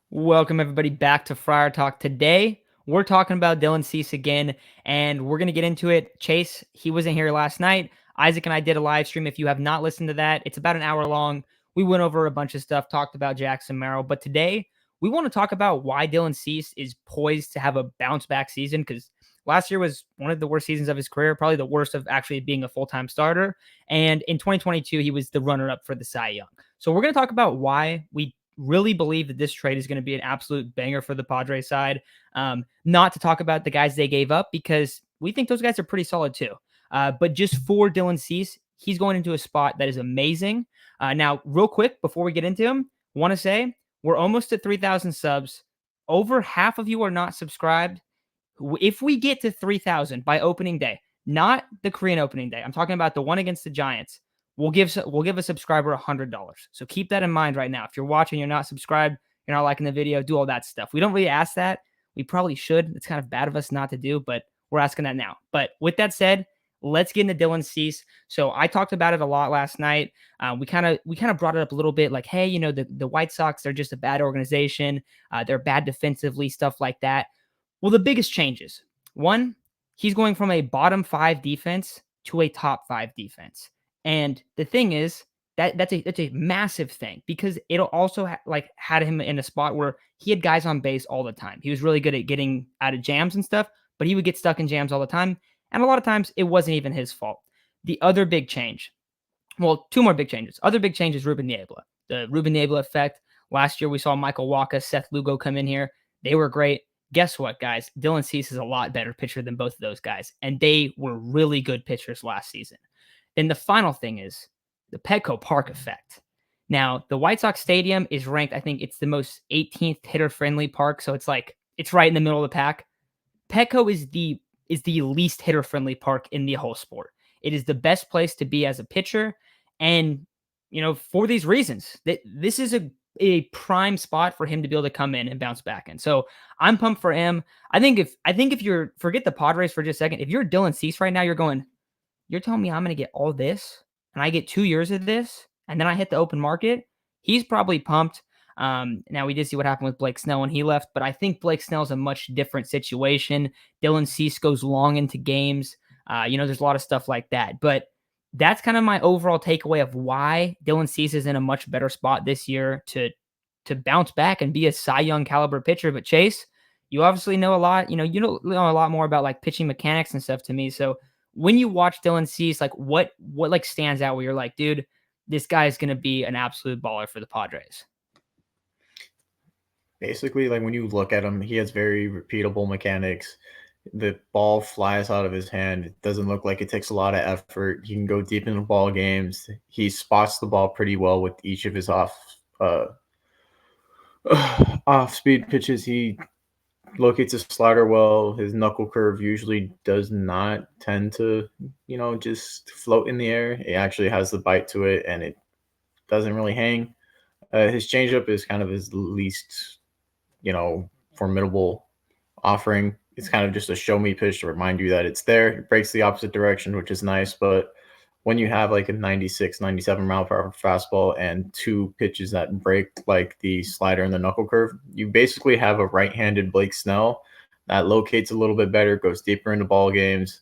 Welcome everybody back to Friar Talk. Today, we're talking about Dylan Cease again, and we're going to get into it. Chase, he wasn't here last night. Isaac and I did a live stream. If you have not listened to that, it's about an hour long. We went over a bunch of stuff, talked about Jackson Merrill, but today we want to talk about why Dylan Cease is poised to have a bounce back season, because last year was one of the worst seasons of his career, probably the worst of actually being a full-time starter. And in 2022, he was the runner-up for the Cy Young. So we're going to talk about why we really believe that this trade is going to be an absolute banger for the Padres side. Not to talk about the guys they gave up, because we think those guys are pretty solid too. But just for Dylan Cease, he's going into a spot that is amazing. Now, real quick, before we get into him, want to say we're almost at 3,000 subs. Over half of you are not subscribed. If we get to 3,000 by opening day, not the Korean opening day, I'm talking about the one against the Giants, we'll give a subscriber $100. So keep that in mind right now. If you're watching, you're not subscribed, you're not liking the video, do all that stuff. We don't really ask that. We probably should. It's kind of bad of us not to do, but we're asking that now. But with that said, let's get into Dylan Cease. So I talked about it a lot last night. We kind of brought it up a little bit, like, hey, the White Sox, they're just a bad organization. They're bad defensively, stuff like that. Well, the biggest changes. One, he's going from a bottom 5 defense to a top 5 defense. And the thing is, that's a massive thing, because it'll also had him in a spot where he had guys on base all the time. He was really good at getting out of jams and stuff, but he would get stuck in jams all the time. And a lot of times it wasn't even his fault. The other big change, well, two more big changes. Other big change is Ruben Niebla. The Ruben Niebla effect. Last year we saw Michael Wacha, Seth Lugo come in here. They were great. Guess what, guys? Dylan Cease is a lot better pitcher than both of those guys, and they were really good pitchers last season. Then the final thing is the Petco Park effect. Now, the White Sox Stadium is ranked, I think it's the most 18th hitter-friendly park, so it's right in the middle of the pack. Petco is the least hitter-friendly park in the whole sport. It is the best place to be as a pitcher, and for these reasons, that this is a prime spot for him to be able to come in and bounce back in. So I'm pumped for him. I think if you're, forget the Padres for just a second, if you're Dylan Cease right now, you're telling me I'm going to get all this and I get 2 years of this and then I hit the open market. He's probably pumped. Now we did see what happened with Blake Snell when he left, but I think Blake Snell's a much different situation. Dylan Cease goes long into games. There's a lot of stuff like that, but that's kind of my overall takeaway of why Dylan Cease is in a much better spot this year to bounce back and be a Cy Young caliber pitcher. But Chase, you obviously know a lot. You know a lot more about like pitching mechanics and stuff to me. So when you watch Dylan Cease, like what like stands out where you're like, dude, this guy is going to be an absolute baller for the Padres? Basically, like when you look at him, he has very repeatable mechanics. The ball flies out of his hand. It doesn't look like it takes a lot of effort. He can go deep into ball games. He spots the ball pretty well with each of his off speed pitches. He locates a slider well. His knuckle curve usually does not tend to, just float in the air. It actually has the bite to it, and it doesn't really hang. His changeup is kind of his least, formidable offering. It's kind of just a show me pitch to remind you that it's there. It breaks the opposite direction, which is nice. But when you have like a 96, 97 mile per hour fastball and two pitches that break like the slider and the knuckle curve, you basically have a right handed Blake Snell that locates a little bit better, goes deeper into ball games,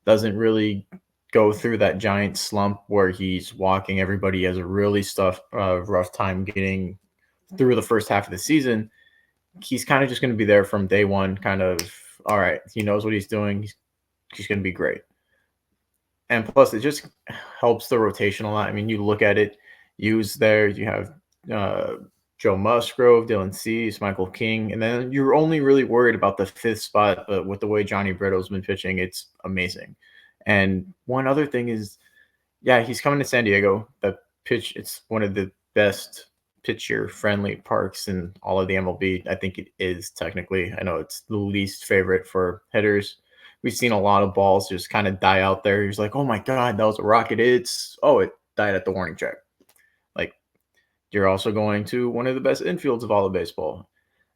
doesn't really go through that giant slump where he's walking everybody, has a really rough time getting through the first half of the season. He's kind of just going to be there from day one, kind of, all right, he knows what he's doing. He's going to be great. And plus, it just helps the rotation a lot. I mean, you look at it, you have Joe Musgrove, Dylan Cease, Michael King, and then you're only really worried about the fifth spot. But with the way Johnny Brito's been pitching, it's amazing. And one other thing is, yeah, he's coming to San Diego. It's one of the best pitcher friendly parks in all of the MLB. I think it is technically. I know it's the least favorite for hitters. We've seen a lot of balls just kind of die out there. He's like, oh my God, that was a rocket. It died at the warning track. Like, you're also going to one of the best infields of all of baseball.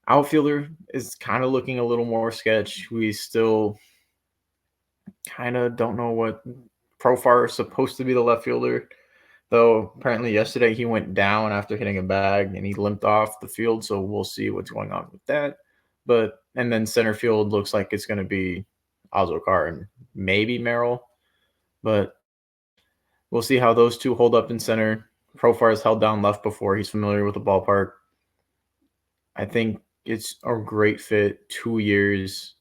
Outfielder is kind of looking a little more sketch. We still kind of don't know what Profar is supposed to be the left fielder. Though apparently yesterday he went down after hitting a bag and he limped off the field, so we'll see what's going on with that. But and then center field looks like it's going to be Azokar and maybe Merrill, but we'll see how those two hold up in center. Profar has held down left before. He's familiar with the ballpark. I think it's a great fit. 2 years.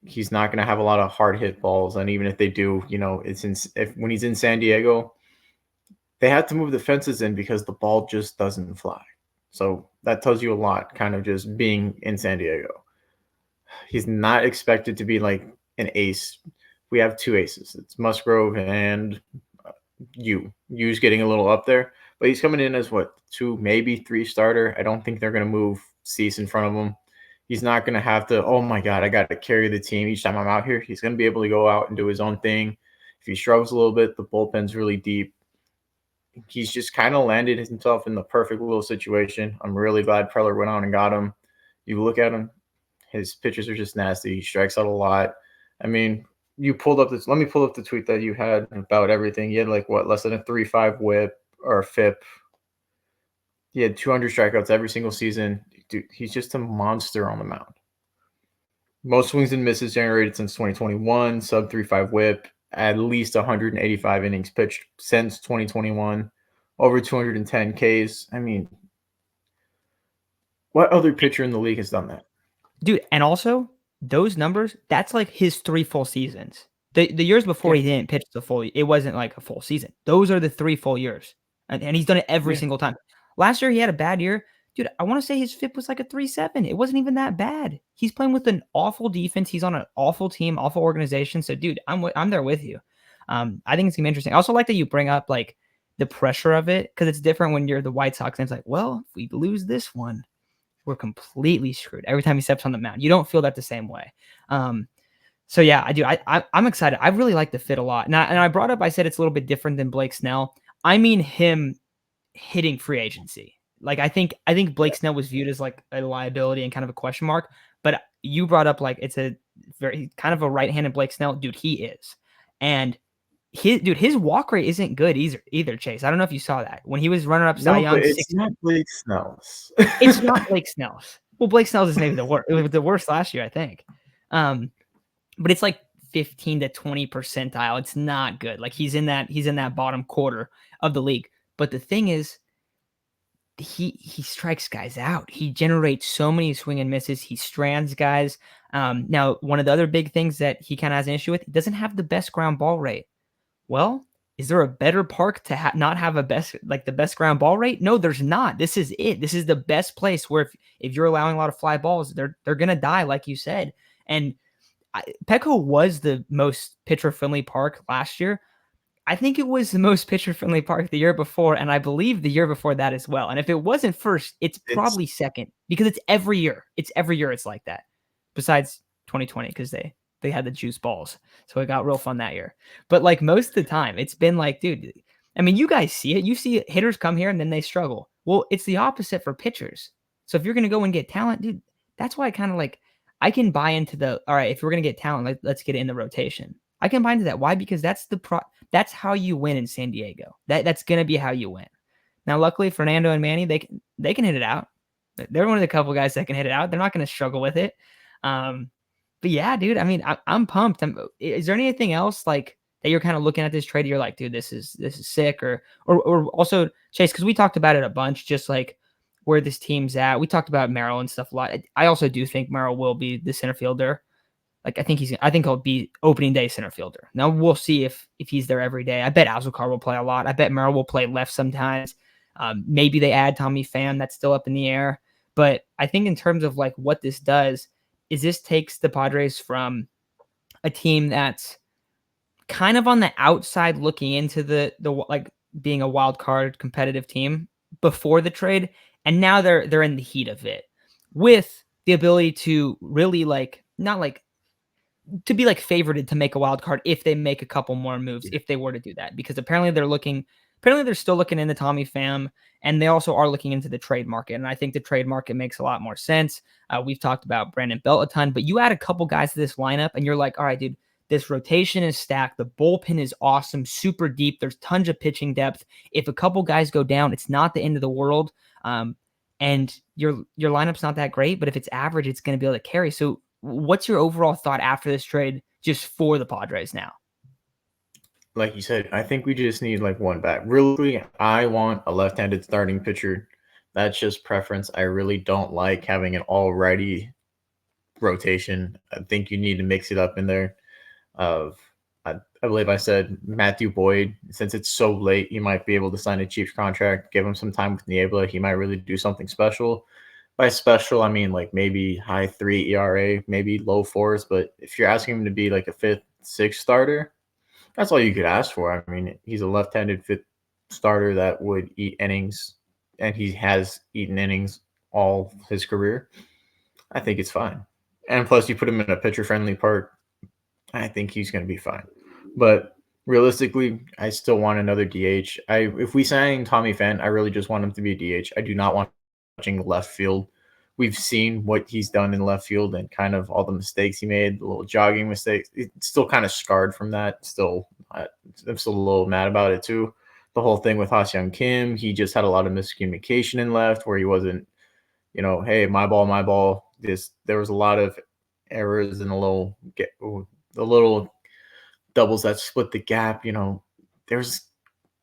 He's not going to have a lot of hard hit balls, and even if they do, it's when he's in San Diego, they had to move the fences in because the ball just doesn't fly. So that tells you a lot, kind of just being in San Diego. He's not expected to be like an ace. We have two aces. It's Musgrove and Yu's getting a little up there, but he's coming in as what, two, maybe three starter. I don't think they're going to move Cease in front of him. He's not going to have to, oh my God, I got to carry the team each time I'm out here. He's going to be able to go out and do his own thing. If he struggles a little bit, the bullpen's really deep. He's just kind of landed himself in the perfect little situation. I'm really glad Preller went on and got him. You look at him, his pitches are just nasty. He strikes out a lot. I mean, you pulled up this. Let me pull up the tweet that you had about everything. You had like what, less than a 3.5 WHIP or a FIP. He had 200 strikeouts every single season. Dude, he's just a monster on the mound. Most swings and misses generated since 2021. Sub 3.5 WHIP. At least 185 innings pitched since 2021. Over 210 Ks. I mean, what other pitcher in the league has done that? Dude, and also those numbers, that's like his 3 full seasons. The years before he didn't pitch the full, it wasn't like a full season. Those are the 3 full years. And he's done it every single time. Last year he had a bad year. Dude, I want to say his FIP was like a 3.7. It wasn't even that bad. He's playing with an awful defense. He's on an awful team, awful organization. So, dude, I'm there with you. I think it's gonna be interesting. I also like that you bring up like the pressure of it, because it's different when you're the White Sox and it's like, well, if we lose this one, we're completely screwed every time he steps on the mound. You don't feel that the same way. So yeah, I do. I'm excited. I really like the fit a lot. And I brought up, I said it's a little bit different than Blake Snell. I mean him hitting free agency. Like I think Blake Snell was viewed as like a liability and kind of a question mark. But you brought up like it's a very kind of a right-handed Blake Snell. Dude, he is. And his walk rate isn't good either, Chase. I don't know if you saw that. When he was running up Cy Young. But it's not Blake Snell's. It's not Blake Snell's. Well, Blake Snell's is maybe the worst. It was the worst last year, I think. But it's like 15 to 20 percentile. It's not good. Like he's in that bottom quarter of the league. But the thing is, he strikes guys out. He generates so many swing and misses. He strands guys. Now, one of the other big things that he kind of has an issue with, he doesn't have the best ground ball rate. Well, is there a better park to not have the best ground ball rate? No, there's not. This is it. This is the best place where if you're allowing a lot of fly balls, they're going to die, like you said. And Petco was the most pitcher-friendly park last year. I think it was the most pitcher-friendly park the year before, and I believe the year before that as well. And if it wasn't first, it's probably second, because it's every year. It's like that, besides 2020, because they had the juice balls. So it got real fun that year. But like most of the time, it's been like, dude, I mean, you guys see it. You see hitters come here and then they struggle. Well, it's the opposite for pitchers. So if you're going to go and get talent, dude, that's why I can buy into all right, if we're going to get talent, let's get it in the rotation. I can buy into that. Why? Because that's how you win in San Diego. That's going to be how you win. Now, luckily, Fernando and Manny, they can hit it out. They're one of the couple guys that can hit it out. They're not going to struggle with it. But yeah, dude, I mean, I'm pumped. Is there anything else like that you're kind of looking at this trade? You're like, dude, this is sick, or also Chase, because we talked about it a bunch, just like where this team's at. We talked about Merrill and stuff a lot. I also do think Merrill will be the center fielder. Like I think he'll be opening day center fielder. Now we'll see if he's there every day. I bet Azokar will play a lot. I bet Merrill will play left sometimes. Maybe they add Tommy Pham. That's still up in the air. But I think in terms of like what this does, is this takes the Padres from a team that's kind of on the outside looking into the like being a wild card competitive team before the trade, and now they're in the heat of it with the ability to really to be like favored to make a wild card if they make a couple more moves, if they were to do that, because apparently they're still looking into Tommy Pham, and they also are looking into the trade market. And I think the trade market makes a lot more sense. We've talked about Brandon Belt a ton, but you add a couple guys to this lineup and you're like, all right, dude, This rotation is stacked. The bullpen is awesome, super deep. There's tons of pitching depth. If a couple guys go down, it's not the end of the world. And your lineup's not that great, but if it's average, it's going to be able to carry. So what's your overall thought after this trade just for the Padres now? Like you said, I think we just need like one back. Really, I want a left-handed starting pitcher. That's just preference. I really don't like having an already rotation. I think you need to mix it up in there. Of I believe I said Matthew Boyd. Since it's so late, he might be able to sign a Chiefs contract. Give him some time with Niebla. He might really do something special. By special, I mean like maybe high 3 ERA, maybe low 4s. But if you're asking him to be like a fifth, sixth starter, that's all you could ask for. I mean, he's a left-handed fifth starter that would eat innings, and he has eaten innings all his career. I think it's fine. And plus, you put him in a pitcher-friendly park, I think he's going to be fine. But realistically, I still want another DH. If we sign Tommy Pham, I really just want him to be a DH. I do not want watching left field. We've seen what he's done in left field and kind of all the mistakes he made, the little jogging mistakes. It's still kind of scarred from that. Still, I'm still a little mad about it too. The whole thing with Ha-seong Kim, he just had a lot of miscommunication in left where he wasn't, hey, my ball, my ball. There was a lot of errors and the little doubles that split the gap. There's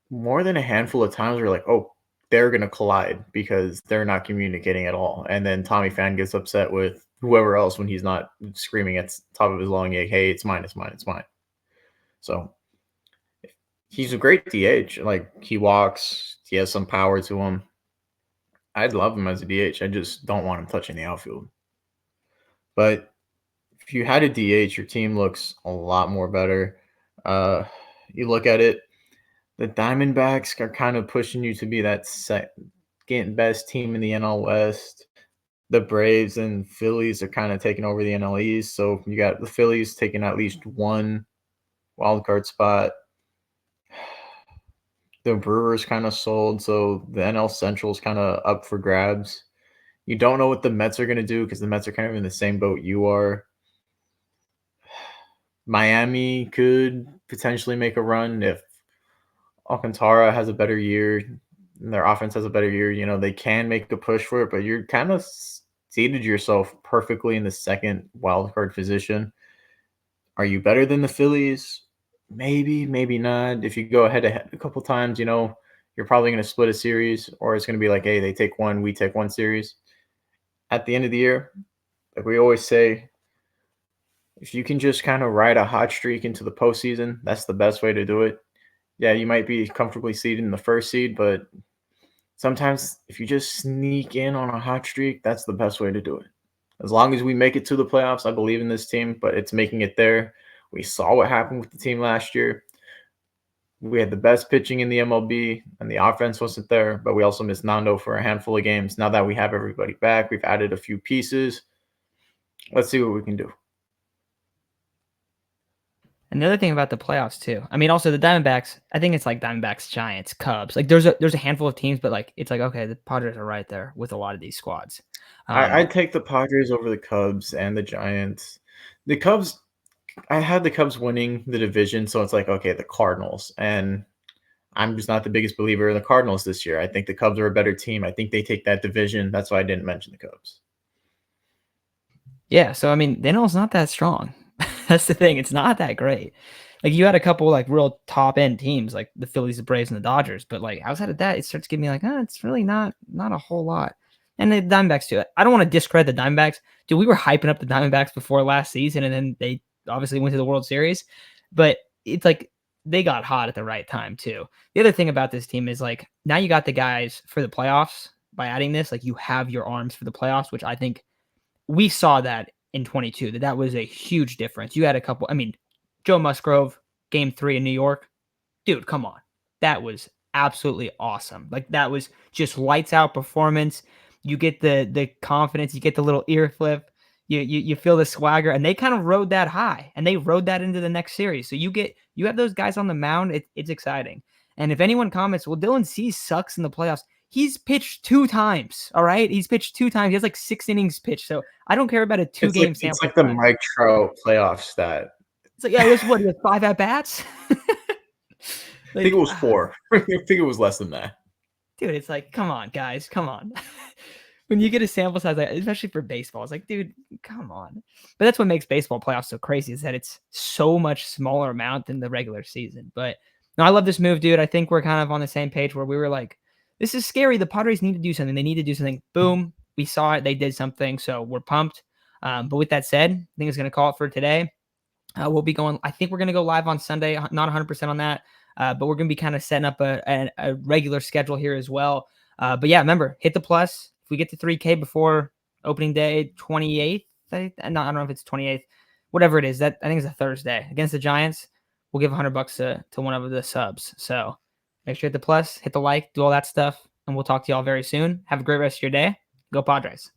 more than a handful of times where like, oh, they're going to collide because they're not communicating at all. And then Tommy Pham gets upset with whoever else when he's not screaming at the top of his lung, hey, it's mine, it's mine, it's mine. So he's a great DH. Like, he walks, he has some power to him. I'd love him as a DH. I just don't want him touching the outfield. But if you had a DH, your team looks a lot more better. You look at it, the Diamondbacks are kind of pushing you to be that second best team in the NL West. The Braves and Phillies are kind of taking over the NL East. So you got the Phillies taking at least one wild card spot. The Brewers kind of sold, so the NL Central is kind of up for grabs. You don't know what the Mets are going to do because the Mets are kind of in the same boat you are. Miami could potentially make a run if Alcantara has a better year and their offense has a better year. They can make a push for it, but you're kind of seated yourself perfectly in the second wildcard position. Are you better than the Phillies? Maybe, maybe not. If you go ahead a couple times, you're probably going to split a series, or it's going to be like, hey, they take one, we take one series. At the end of the year, like we always say, if you can just kind of ride a hot streak into the postseason, that's the best way to do it. Yeah, you might be comfortably seated in the first seed, but sometimes if you just sneak in on a hot streak, that's the best way to do it. As long as we make it to the playoffs, I believe in this team, but it's making it there. We saw what happened with the team last year. We had the best pitching in the MLB, and the offense wasn't there, but we also missed Nando for a handful of games. Now that we have everybody back, we've added a few pieces. Let's see what we can do. And the other thing about the playoffs too, I mean, also the Diamondbacks, I think it's like Diamondbacks, Giants, Cubs. Like there's a handful of teams, but like it's like, okay, the Padres are right there with a lot of these squads. I'd take the Padres over the Cubs and the Giants. The Cubs, I had the Cubs winning the division, so it's like, okay, the Cardinals. And I'm just not the biggest believer in the Cardinals this year. I think the Cubs are a better team. I think they take that division. That's why I didn't mention the Cubs. Yeah, so I mean, the NL's not that strong. That's the thing. It's not that great. Like you had a couple like real top end teams like the Phillies, the Braves, and the Dodgers, but like outside of that, it starts giving me like, it's really not a whole lot. And the Diamondbacks too. I don't want to discredit the Diamondbacks. Dude, we were hyping up the Diamondbacks before last season, and then they obviously went to the World Series. But it's like they got hot at the right time too. The other thing about this team is like now you got the guys for the playoffs by adding this. Like you have your arms for the playoffs, which I think we saw that in 22, that was a huge difference. You had a couple, I mean, Joe Musgrove, game 3 in New York. Dude, come on. That was absolutely awesome. Like that was just lights out performance. You get the confidence, you get the little ear flip, you feel the swagger, and they kind of rode that high, and they rode that into the next series. So you have those guys on the mound. It's exciting. And if anyone comments, well, Dylan Cease sucks in the playoffs. He's pitched 2 times. All right. He's pitched 2 times. He has like 6 innings pitched. So I don't care about a 2-game sample. It's like the Mike Trout playoff stat. It's like, yeah, this what he has 5 at bats. I think Like, it was 4. I think it was less than that. dude, it's like, come on, guys, come on. When you get a sample size, like, especially for baseball, it's like, dude, come on. But that's what makes baseball playoffs so crazy is that it's so much smaller amount than the regular season. But no, I love this move, dude. I think we're kind of on the same page where we were like, this is scary. The Padres need to do something. They need to do something. Boom. We saw it. They did something. So we're pumped. But with that said, I think it's going to call it for today. We'll be going, I think we're going to go live on Sunday, not 100% on that, but we're going to be kind of setting up a regular schedule here as well. But yeah, remember, hit the plus. If we get to 3K before opening day 28th, I don't know if it's 28th, whatever it is, that I think it's a Thursday against the Giants, we'll give $100 to one of the subs. So make sure you hit the plus, hit the like, do all that stuff, and we'll talk to y'all very soon. Have a great rest of your day. Go Padres.